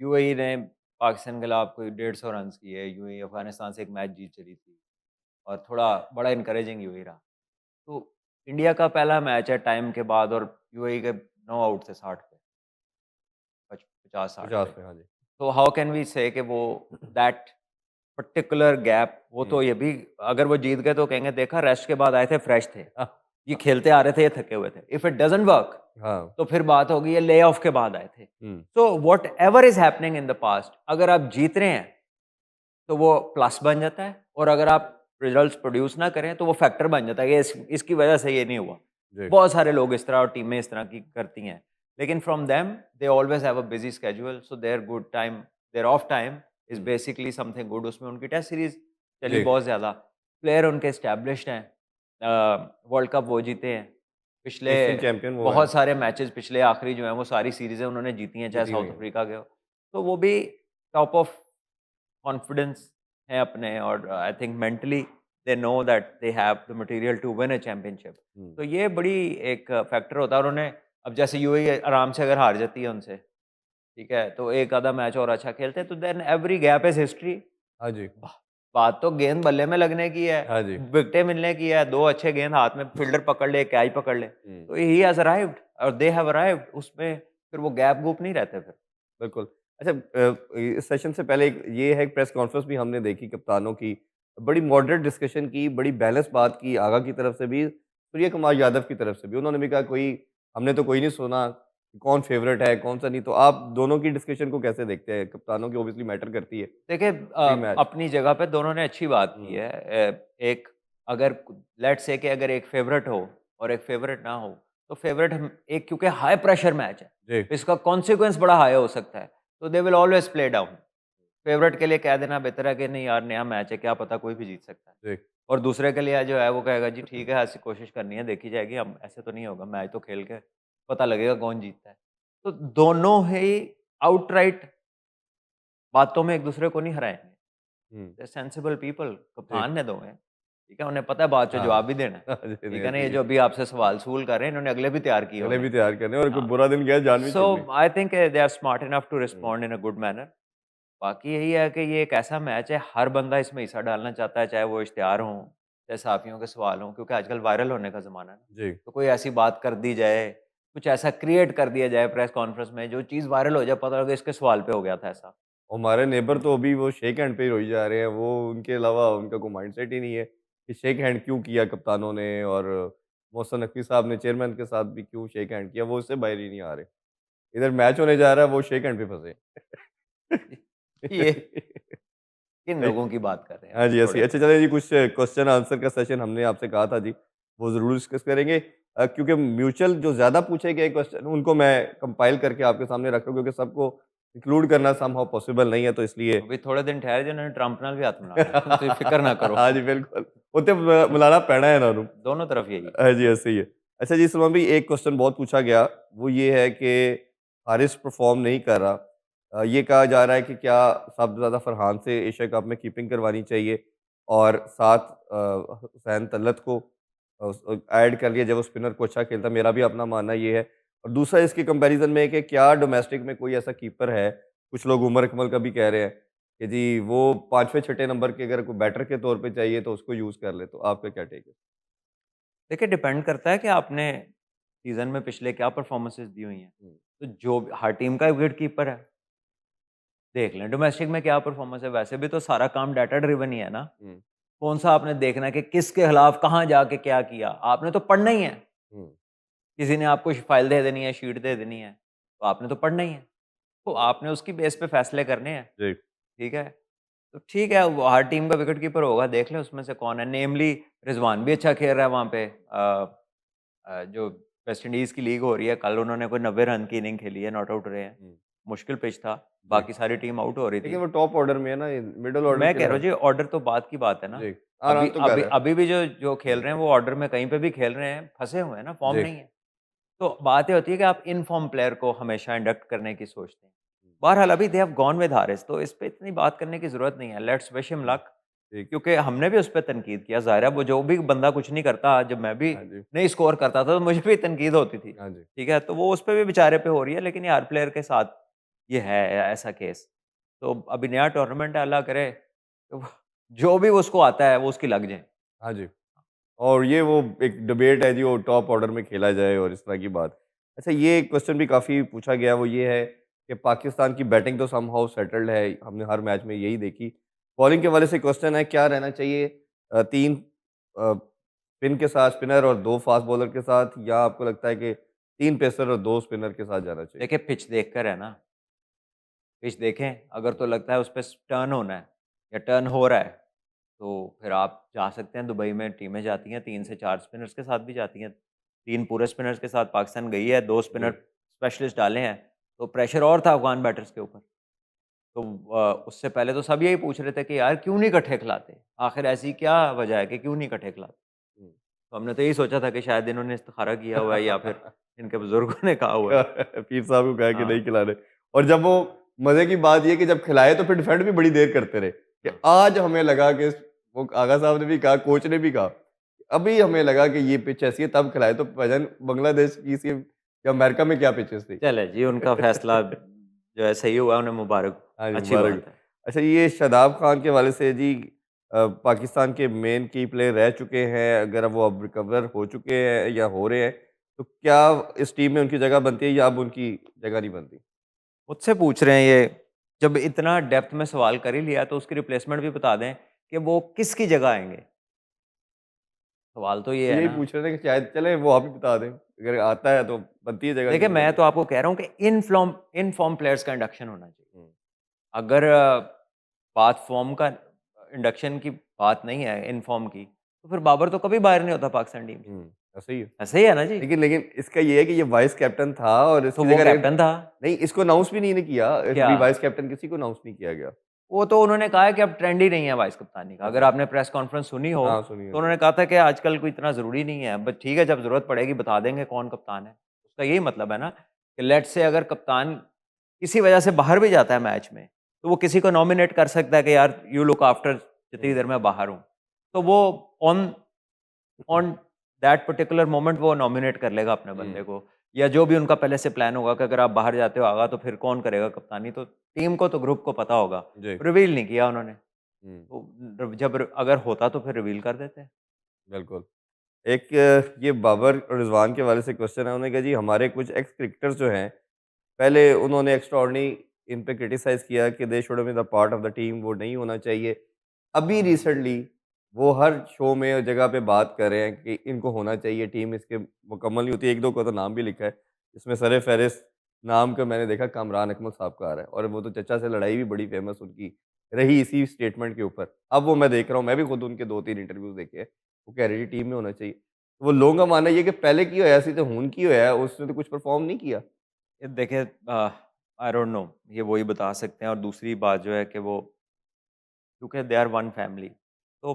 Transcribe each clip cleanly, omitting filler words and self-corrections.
UAE ने पाकिस्तान के खिलाफ कोई 150 रन्स किए, यूएई अफ़गानिस्तान से एक मैच जीत चली थी और थोड़ा बड़ा एनकरेजिंग यूएई रहा। तो इंडिया का पहला मैच है टाइम के बाद और यूएई के 9 आउट थे 60 पे, 50-60 50 पे। पे, हाँ जी। तो हाउ कैन वी से कि वो दैट पर्टिकुलर गैप वो हुँ। तो ये भी अगर वो जीत गए तो कहेंगे देखा रेस्ट के बाद आए थे फ्रेश थे। हाँ, ये खेलते आ रहे थे, ये थके हुए थे। इफ इट डज़न्ट वर्क हाँ। तो फिर बात होगी ये ले ऑफ के बाद आए थे। Hmm, so whatever is happening in the past अगर आप जीत रहे हैं तो वो प्लस बन जाता है और अगर आप रिजल्ट्स प्रोड्यूस ना करें तो वो फैक्टर बन जाता है कि इसकी वजह से ये नहीं हुआ। जी। बहुत सारे लोग इस तरह और टीमें इस तरह की करती हैं। लेकिन from them they always have a busy schedule so their good time their off time is hmm, basically something good उसमें उनकी टेस्ट सीरीज़ चली जी। बहुत ज़्यादा। प्लेयर उनके एस्टेब्लिश्ड हैं। वर्ल्ड कप वो जीते हैं। पिछले एशियन चैंपियन वो हैं, बहुत सारे मैचेज़ पिछले आखिरी जो हैं वो सारी सीरीज़ें उन्होंने जीती हैं चाहे जीती हुई साउथ हैं। अफ्रीका के हो। तो वो भी टॉप ऑफ कॉन्फिडेंस है अपने और I think mentally they know that they have the material to win a championship. Hmm, तो ये बड़ी एक फैक्टर होता है और उन्हें अब जैसे यूएई आराम से अगर हार जाती है उनसे, ठीक है? तो एक आधा मैच और अच्छा खेलते हैं तो then every gap is history. हाँ जी, बात तो गेंद बल्ले में लगने की है, हाँ जी। विकेटें मिलने की है, 2 अच्छे गेंद हाथ में फील्डर पकड़ ले, कैच पकड़ ले, हुँ, तो ही हैज़ अराइव्ड और दे हैव अराइव्ड उसमें फिर वो गैप-गूप नहीं रहते फिर। बिल्कुल। अच्छा इस सेशन से पहले एक ये है प्रेस कॉन्फ्रेंस भी हमने देखी कप्तानों की, बड़ी मॉडरेट डिस्कशन की, बड़ी बैलेंस बात की, आगा की तरफ से भी, सूर्य कुमार यादव की तरफ से भी। उन्होंने भी कहा कोई हमने तो कोई नहीं सुना, कौन फेवरेट है, कौन-सा नहीं। तो आप दोनों की डिस्कशन को कैसे देखते हैं? कप्तानों की ऑब्वियसली मैटर करती है, देखिए प्री मैच। अपनी जगह पे दोनों ने अच्छी बात की हुँ, है। एक अगर लेट्स से कि अगर एक फेवरेट हो और एक फेवरेट ना हो, तो फेवरेट हम एक क्योंकि हाई प्रेशर मैच है, जी, इसका कॉन्सिक्वेंस बड़ा हाई हो सकता है, तो they will always play down. Favourite के लिए कह देना बेहतर है कि नहीं यार नया मैच है, क्या पता कोई भी जीत सकता है। जी, और दूसरे के लिए जो है वो कहेगा जी ठीक है ऐसी कोशिश करनी है, देखी जाएगी, हम ऐसे तो नहीं होगा, मैच तो खेल के पता लगेगा कौन जीतता है। तो दोनों ही आउटराइट बातों में एक-दूसरे को नहीं हराएँगे। हुँ। दे सेंसिबल पीपल जी, कप्तान ने 2 हैं, ठीक है? उन्हें पता है बाद में हाँ। जवाब भी देना है, हाँ जी, ठीक नहीं है ना? ये सही है। जो अभी आपसे सवाल-सवाल कर रहे हैं, इन्होंने अगले भी तैयार किए अगले होने भी हैं। तैयार करने और कोई हाँ, बुरा दिन गया जान भी सो छूट गई। I think they are smart enough to hmm, respond in a good manner. बाकी यही है कि ये एक ऐसा मैच है, हर बंदा इसमें हिस्सा डालना चाहता है, चाहे वो इश्तिहार हों, चाहे सहाफ़ियों के सवाल हों, क्योंकि आजकल वायरल होने का ज़माना है ना। जी। तो कोई ऐसी बात कर दी जाए, कुछ ऐसा क्रिएट कर दिया जाए प्रेस कॉन्फ्रेंस में, जो चीज़ वायरल हो जाए, पता लगे इसके सवाल पे हो गया था ऐसा। हमारे नेबर तो अभी वो शेक हैंड पे ही रोई जा रहे हैं। वो उनके अलावा उनका कोई माइंडसेट ही नहीं है कि शेक हैंड क्यों किया कप्तानों ने और मोहसिन नकवी साहब ने चेयरमैन के साथ भी क्यों शेक हैंड किया, वो उससे बाहर ही नहीं आ रहे। इधर मैच होने जा रहा है, वो शेक हैंड पे फँसे। ये किन लोगों की बात कर रहे हैं हाँ आप? जी, ऐसे ही। थोड़े अच्छा चलिए जी, कुछ क्वेश्चन आंसर का सेशन हमने आपसे कहा था जी, वो ज़रूर डिस्कस करेंगे। क्योंकि म्यूचुअल जो ज़्यादा पूछे गए क्वेश्चन उनको मैं कंपाइल करके आपके सामने रख रहा हूँ, क्योंकि सबको इंक्लूड करना समहाउ पॉसिबल नहीं है, तो इसलिए अभी थोड़े दिन ठहर जाओ, उन्होंने ट्रंप नाल भी हाथ मिलाना है, ਤੁਸੀਂ फ़िक्र ना करो। हाँ जी, बिल्कुल। उत्ते मिलाना पैना है इन्हों नू। दोनों तरफ यही है। हाँ जी, ऐसे ही है। अच्छा जी, सलमान भाई एक क्वेश्चन बहुत पूछा गया, वो ये है कि हारिस परफ़ॉर्म नहीं कर रहा। ये कहा जा रहा है कि क्या सबसे ज़्यादा फरहान से एशिया कप में कीपिंग करवानी चाहिए और साथ हुसैन तलत को ऐड कर लिया जब वो स्पिनर को अच्छा खेलता है, मेरा भी अपना मानना ये है। और दूसरा इसके कंपैरिज़न में है कि क्या डोमेस्टिक में कोई ऐसा कीपर है, कुछ लोग उमर अकमल का भी कह रहे हैं कि जी वो 5वें छठे नंबर के अगर कोई बैटर के तौर पे चाहिए तो उसको यूज़ कर ले, तो आपका क्या टेक है? देखिए डिपेंड करता है कि आपने सीज़न में पिछले क्या परफ़ॉर्मेंसेज़ दी हुई हैं। हुँ, तो जो हर टीम का विकेट कीपर है, देख लें डोमेस्टिक में क्या परफ़ॉर्मेंस है, वैसे भी तो सारा काम डाटा ड्रिवन ही है ना। हुँ, कौन-सा आपने देखना है कि किसके खिलाफ कहाँ जाके क्या किया, आपने तो पढ़ना ही है। हुँ। किसी ने आपको फ़ाइल दे देनी है, शीट दे देनी है, तो आपने तो पढ़ना ही है। तो आपने उसकी बेस पे फ़ैसले करने हैं, जी, ठीक है? तो ठीक है, वो हर टीम का विकेट कीपर होगा, देख लें उसमें से कौन है। नेमली रिज़वान भी अच्छा खेल रहा है वहाँ पे। जो वेस्ट इंडीज़ की लीग हो रही है, कल उन्होंने कोई 90 रन की इनिंग खेली है, नॉट आउट रहे हैं। हुँ, मुश्किल पिच था, जी। बाकी सारी टीम आउट हो रही लेकिन थी। वो टॉप ऑर्डर में है ना, ये मिडल ऑर्डर मैं के कह रहा रहा हूँ है। जी ऑर्डर तो बाद की बात है ना। जी, हाँ, अभी रन तो कर अभी रहा है। अभी भी जो जो खेल हुँ, रहे हैं वो ऑर्डर में कहीं पे भी खेल रहे हैं, फँसे हुए हैं ना, फॉर्म जी, नहीं है। तो बात ये होती है कि आप इन फॉर्म प्लेयर को हमेशा इंडक्ट करने की सोचते हैं। बहरहाल अभी they have gone with Haris तो इस पे इतनी बात करने की ज़रूरत नहीं है। Let's wish him hmm, luck ठीक। क्योंकि हमने भी उस पे तनकीद किया। ज़ाहिर है वो जो भी बंदा कुछ नहीं करता, जब मैं भी हाँ जी, नहीं स्कोर करता था तो मुझे भी तनकीद होती थी। हाँ जी। ठीक है? तो वो उस पे भी बेचारे पे हो रही है लेकिन ये हर प्लेयर के साथ ये है ऐसा केस। तो अभी नया टूर्नामेंट है, अल्लाह करे तो जो भी उसको आता है वो उसकी लग जाए। हाँ जी। और ये वो एक डिबेट है जी, वो टॉप ऑर्डर में खेला जाए और इस तरह की बात। अच्छा, ये क्वेश्चन भी काफ़ी पूछा गया, वो ये है कि पाकिस्तान की बैटिंग तो समहाउ सेटल्ड है, हमने हर मैच में यही देखी। बॉलिंग के हवाले से क्वेश्चन है, क्या रहना चाहिए 3 स्पिन के साथ स्पिनर और 2 फास्ट बॉलर के साथ, या आपको लगता है कि 3 पेसर और 2 स्पिनर के साथ जाना चाहिए? देखिए पिच देखकर है ना, पिच देखें, अगर तो लगता है उस पे टर्न होना है या टर्न हो रहा है, तो फिर आप जा सकते हैं। दुबई में टीमें जाती हैं 3 से 4 स्पिनर्स के साथ भी जाती हैं। 3 पूरे स्पिनर्स के साथ पाकिस्तान गई है, 2 स्पिनर जी। स्पेशलिस्ट डाले हैं, तो प्रेशर और था अफ़गान बैटर्स के ऊपर। तो उससे पहले तो सब यही पूछ रहे थे कि यार क्यों नहीं इकट्ठे खिलाते? आखिर ऐसी क्या वजह है कि क्यों नहीं इकट्ठे खिलाते? हुँ। तो हमने तो यही सोचा था कि शायद इन्होंने इस्तिखारा किया हुआ है या फिर इनके बुज़ुर्गों ने कहा हुआ है। पीर साहब को कहा कि नहीं हाँ, खिलाने। और जब वो मज़े की बात ये है कि जब खिलाए तो फिर डिफेंड भी बड़ी देर करते रहे कि हाँ। आज हमें लगा कि वो आगा साहब ने भी कहा, कोच ने भी कहा, अभी हमें लगा कि ये पिच ऐसी है, तब खिलाए। तो भाईजान बांग्लादेश की सी या अमेरिका में क्या पिचेस थी? चले जी, उनका फैसला जो है सही हुआ, उन्हें मुबारक, हाँ जी, अच्छी मुबारक। बात है। अच्छा, ये शादाब खान के हवाले से जी, पाकिस्तान के मेन की प्लेयर रह चुके हैं, अगर वो अब रिकवर हो चुके हैं या हो रहे हैं, तो क्या इस टीम में उनकी जगह बनती है या अब उनकी जगह नहीं बनती? मुझसे पूछ रहे हैं ये, जब इतना डेप्थ में सवाल कर ही लिया तो उसकी रिप्लेसमेंट भी बता दें कि वो किसकी जगह आएँगे? सवाल तो ये वो है यही ना। पूछ रहे थे कि शायद चलें वो आप ही बता दें, अगर आता है तो बनती है जगह, नहीं देखिए, तो फिर मैं तो आपको कह रहा हूँ कि इन फॉर्म प्लेयर्स का इंडक्शन होना चाहिए। हुँ, अगर बात फॉर्म का इंडक्शन की बात नहीं है, इन फॉर्म की, तो फिर बाबर तो कभी बाहर नहीं होता पाकिस्तान टीम से। हुँ, ऐसा ही है। ऐसा ही है ना जी? लेकिन लेकिन इसका ये है कि ये वाइस कैप्टन था और तो इसकी वो जगह कैप्टन था। नहीं, इसको अनाउंस भी नहीं ना किया, क्या? री वाइस कैप्टन किसी को अनाउंस नहीं किया गया। वो तो उन्होंने कहा है कि अब ट्रेंड ही नहीं है वाइस कप्तानी का। अगर अच्छा। आपने प्रेस कॉन्फ्रेंस सुनी हो, हाँ, सुनिए तो जी। उन्होंने कहा था कि आजकल कोई इतना ज़रूरी नहीं है, बट ठीक है जब ज़रूरत पड़ेगी बता देंगे कौन कप्तान है। उसका यही मतलब है ना कि लेट्स से अगर कप्तान किसी वजह से बाहर भी जाता है मैच में, तो वो किसी को नॉमिनेट कर सकता है कि यार यू लुक आफ्टर जितनी हुँ, देर मैं बाहर हूँ। तो वो on on that particular moment वो नॉमिनेट कर लेगा अपने हुँ, बंदे को, या जो भी उनका पहले से प्लान होगा कि अगर आप बाहर जाते हो आगा तो फिर कौन करेगा कप्तानी, तो टीम को तो ग्रुप को पता होगा। जी। रिवील नहीं किया उन्होंने। हुँ, तो जब अगर होता तो फिर रिवील कर देते। बिल्कुल। एक ये बाबर और रिज़वान के हवाले से क्वेश्चन है, उन्होंने कहा जी हमारे कुछ एक्स क्रिकेटर्स जो हैं, पहले उन्होंने एक्स्ट्राऑर्डिनरी इन पे क्रिटिसाइज़ किया कि they should been the part of the team, वो नहीं होना चाहिए। अभी रिसेंटली वो हर शो में और जगह पे बात कर रहे हैं कि इनको होना चाहिए, टीम इसके मुकम्मल नहीं होती। 1-2 का तो नाम भी लिखा है। इसमें सर-ए-फ़हरिस्त नाम का मैंने देखा कामरान अकमल साहब का आ रहा है, और वो तो चचा से लड़ाई भी बड़ी फ़ेमस उनकी रही इसी स्टेटमेंट के ऊपर। अब वो मैं देख रहा हूँ, मैं भी खुद उनके 2-3 इंटरव्यूज़ देखे हैं। वो कह रहे हैं टीम में होना चाहिए। वो लोगों का मानना ये है कि पहले की होया सी तो हुन की होया है, उसने तो कुछ परफ़ॉर्म नहीं किया। ये देखिए आई डोंट नो, ये वही बता सकते हैं। और दूसरी बात जो है कि वो क्योंकि दे आर वन फैमिली, तो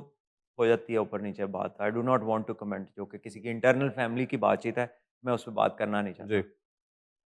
हो जाती है ऊपर नीचे बात। I do not want to comment, जो कि किसी की इंटरनल फैमिली की बातचीत है, मैं उस पे बात करना नहीं चाहता। जी।